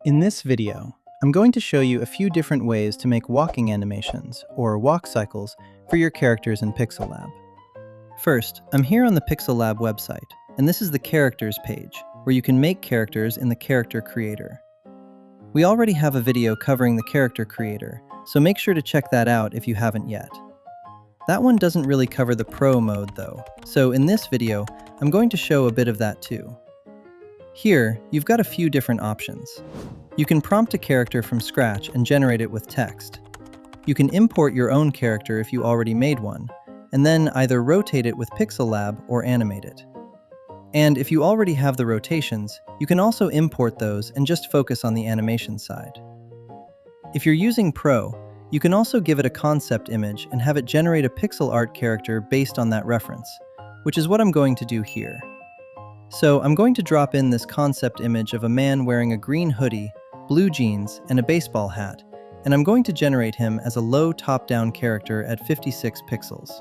In this video, I'm going to show you a few different ways to make walking animations, or walk cycles, for your characters in PixelLab. First, I'm here on the PixelLab website, and this is the Characters page, where you can make characters in the Character Creator. We already have a video covering the Character Creator, so make sure to check that out if you haven't yet. That one doesn't really cover the Pro mode though, so in this video, I'm going to show a bit of that too. Here, you've got a few different options. You can prompt a character from scratch and generate it with text. You can import your own character if you already made one, and then either rotate it with PixelLab or animate it. And if you already have the rotations, you can also import those and just focus on the animation side. If you're using Pro, you can also give it a concept image and have it generate a pixel art character based on that reference, which is what I'm going to do here. So I'm going to drop in this concept image of a man wearing a green hoodie, blue jeans, and a baseball hat, and I'm going to generate him as a low top-down character at 56 pixels.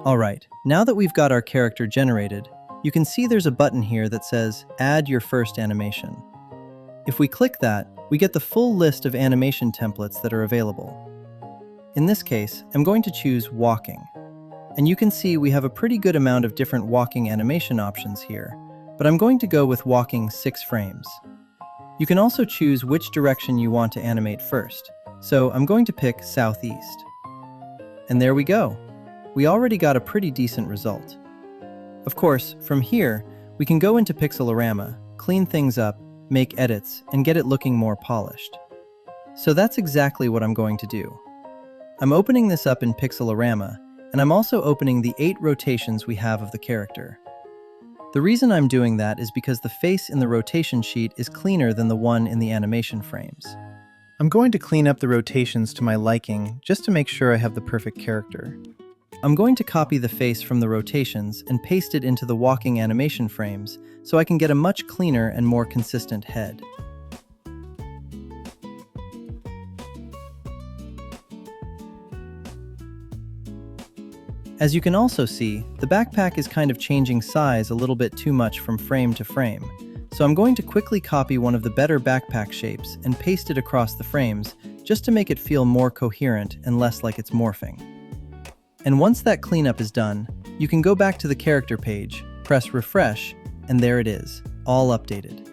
Alright, now that we've got our character generated, you can see there's a button here that says Add Your First Animation. If we click that, we get the full list of animation templates that are available. In this case, I'm going to choose Walking. And you can see we have a pretty good amount of different walking animation options here, but I'm going to go with walking 6 frames. You can also choose which direction you want to animate first, so I'm going to pick Southeast. And there we go. We already got a pretty decent result. Of course, from here, we can go into Pixelorama, clean things up, make edits, and get it looking more polished. So that's exactly what I'm going to do. I'm opening this up in Pixelorama, and I'm also opening the 8 rotations we have of the character. The reason I'm doing that is because the face in the rotation sheet is cleaner than the one in the animation frames. I'm going to clean up the rotations to my liking, just to make sure I have the perfect character. I'm going to copy the face from the rotations and paste it into the walking animation frames so I can get a much cleaner and more consistent head. As you can also see, the backpack is kind of changing size a little bit too much from frame to frame, so I'm going to quickly copy one of the better backpack shapes and paste it across the frames just to make it feel more coherent and less like it's morphing. And once that cleanup is done, you can go back to the character page, press refresh, and there it is, all updated.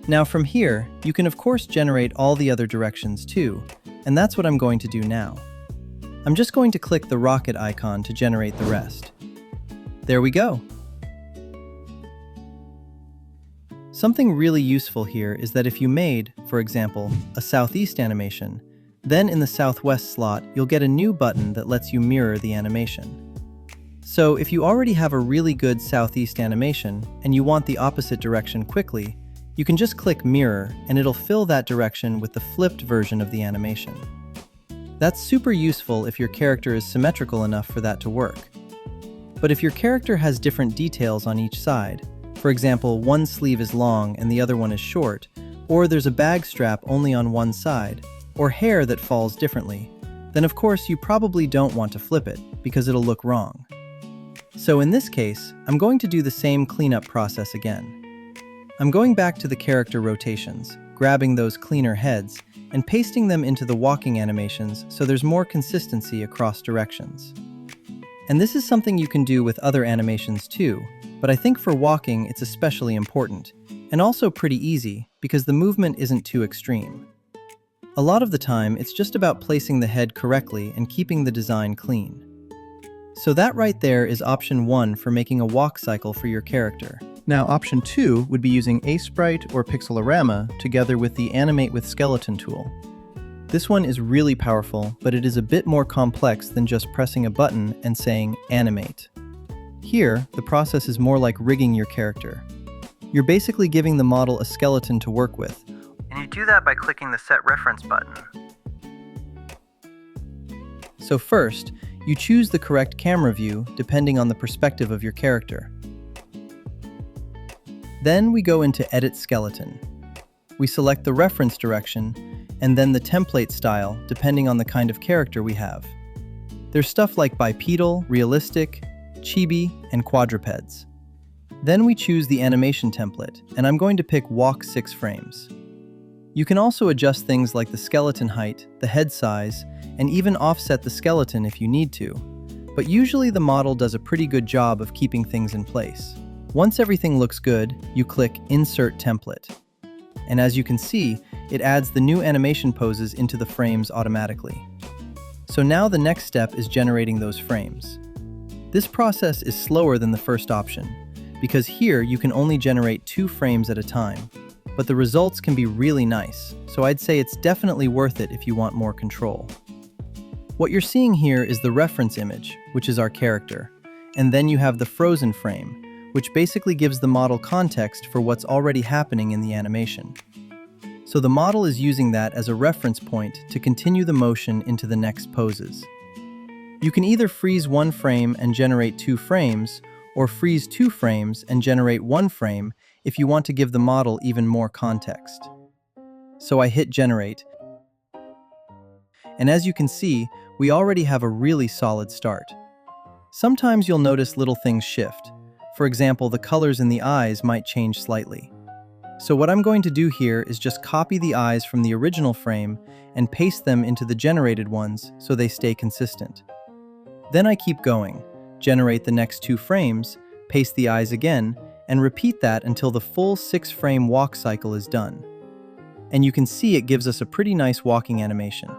Now from here, you can of course generate all the other directions too, and that's what I'm going to do now. I'm just going to click the rocket icon to generate the rest. There we go. Something really useful here is that if you made, for example, a southeast animation, then in the southwest slot, you'll get a new button that lets you mirror the animation. So if you already have a really good southeast animation and you want the opposite direction quickly, you can just click mirror and it'll fill that direction with the flipped version of the animation. That's super useful if your character is symmetrical enough for that to work. But if your character has different details on each side, for example, one sleeve is long and the other one is short, or there's a bag strap only on one side, or hair that falls differently, then of course you probably don't want to flip it because it'll look wrong. So in this case, I'm going to do the same cleanup process again. I'm going back to the character rotations, grabbing those cleaner heads, and pasting them into the walking animations so there's more consistency across directions. And this is something you can do with other animations too, but I think for walking it's especially important, and also pretty easy because the movement isn't too extreme. A lot of the time, it's just about placing the head correctly and keeping the design clean. So that right there is option 1 for making a walk cycle for your character. Now option 2 would be using Sprite or Pixelorama together with the Animate with Skeleton tool. This one is really powerful, but it is a bit more complex than just pressing a button and saying Animate. Here, the process is more like rigging your character. You're basically giving the model a skeleton to work with, and you do that by clicking the Set Reference button. So first, you choose the correct camera view depending on the perspective of your character. Then we go into Edit Skeleton. We select the reference direction, and then the template style depending on the kind of character we have. There's stuff like bipedal, realistic, chibi, and quadrupeds. Then we choose the animation template, and I'm going to pick Walk 6 frames. You can also adjust things like the skeleton height, the head size, and even offset the skeleton if you need to. But usually the model does a pretty good job of keeping things in place. Once everything looks good, you click Insert Template. And as you can see, it adds the new animation poses into the frames automatically. So now the next step is generating those frames. This process is slower than the first option, because here you can only generate 2 frames at a time, but the results can be really nice, so I'd say it's definitely worth it if you want more control. What you're seeing here is the reference image, which is our character, and then you have the frozen frame, which basically gives the model context for what's already happening in the animation. So the model is using that as a reference point to continue the motion into the next poses. You can either freeze 1 frame and generate 2 frames, or freeze 2 frames and generate 1 frame if you want to give the model even more context. So I hit Generate, and as you can see, we already have a really solid start. Sometimes you'll notice little things shift. For example, the colors in the eyes might change slightly. So what I'm going to do here is just copy the eyes from the original frame and paste them into the generated ones so they stay consistent. Then I keep going, generate the next 2 frames, paste the eyes again, and repeat that until the full 6-frame walk cycle is done. And you can see it gives us a pretty nice walking animation.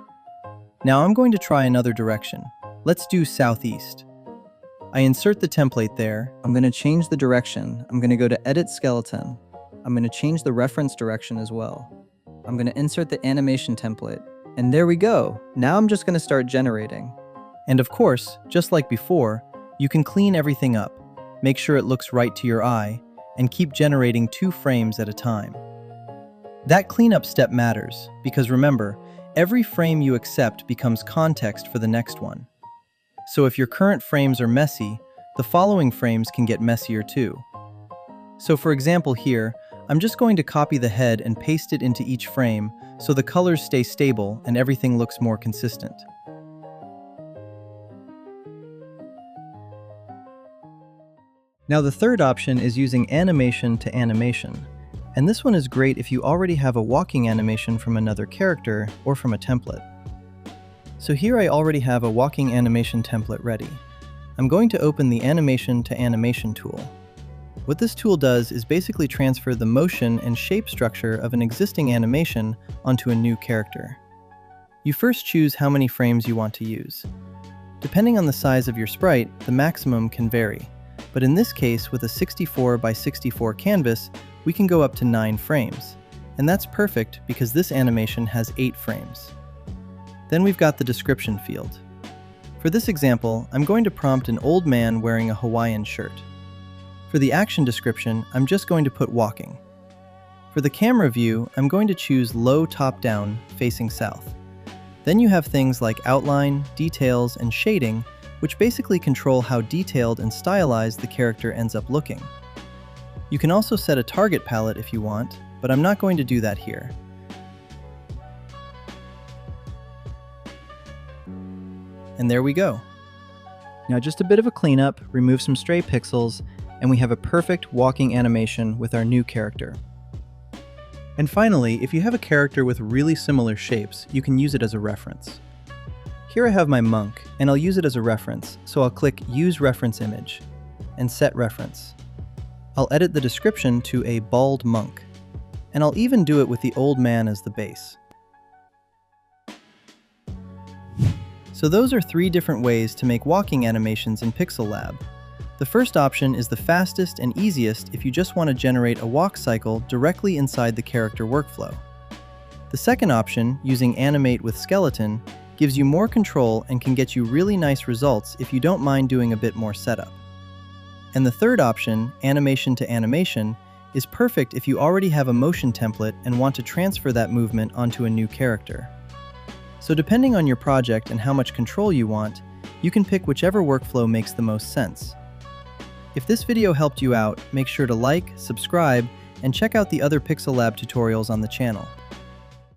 Now I'm going to try another direction. Let's do southeast. I insert the template there. I'm going to change the direction. I'm going to go to Edit Skeleton. I'm going to change the reference direction as well. I'm going to insert the animation template. And there we go. Now I'm just going to start generating. And of course, just like before, you can clean everything up, make sure it looks right to your eye, and keep generating 2 frames at a time. That cleanup step matters, because remember, every frame you accept becomes context for the next one. So if your current frames are messy, the following frames can get messier too. So for example here, I'm just going to copy the head and paste it into each frame so the colors stay stable and everything looks more consistent. Now the third option is using animation to animation. And this one is great if you already have a walking animation from another character or from a template. So here I already have a walking animation template ready. I'm going to open the Animation to Animation tool. What this tool does is basically transfer the motion and shape structure of an existing animation onto a new character. You first choose how many frames you want to use. Depending on the size of your sprite, the maximum can vary. But in this case, with a 64 by 64 canvas, we can go up to 9 frames. And that's perfect because this animation has 8 frames. Then we've got the description field. For this example, I'm going to prompt an old man wearing a Hawaiian shirt. For the action description, I'm just going to put walking. For the camera view, I'm going to choose low top-down, facing south. Then you have things like outline, details, and shading, which basically control how detailed and stylized the character ends up looking. You can also set a target palette if you want, but I'm not going to do that here. And there we go. Now just a bit of a cleanup, remove some stray pixels, and we have a perfect walking animation with our new character. And finally, if you have a character with really similar shapes, you can use it as a reference. Here I have my monk, and I'll use it as a reference, so I'll click Use Reference Image, and Set Reference. I'll edit the description to a bald monk, and I'll even do it with the old man as the base. So those are 3 different ways to make walking animations in PixelLab. The first option is the fastest and easiest if you just want to generate a walk cycle directly inside the character workflow. The second option, using Animate with Skeleton, gives you more control and can get you really nice results if you don't mind doing a bit more setup. And the third option, Animation to Animation, is perfect if you already have a motion template and want to transfer that movement onto a new character. So depending on your project and how much control you want, you can pick whichever workflow makes the most sense. If this video helped you out, make sure to like, subscribe, and check out the other PixelLab tutorials on the channel.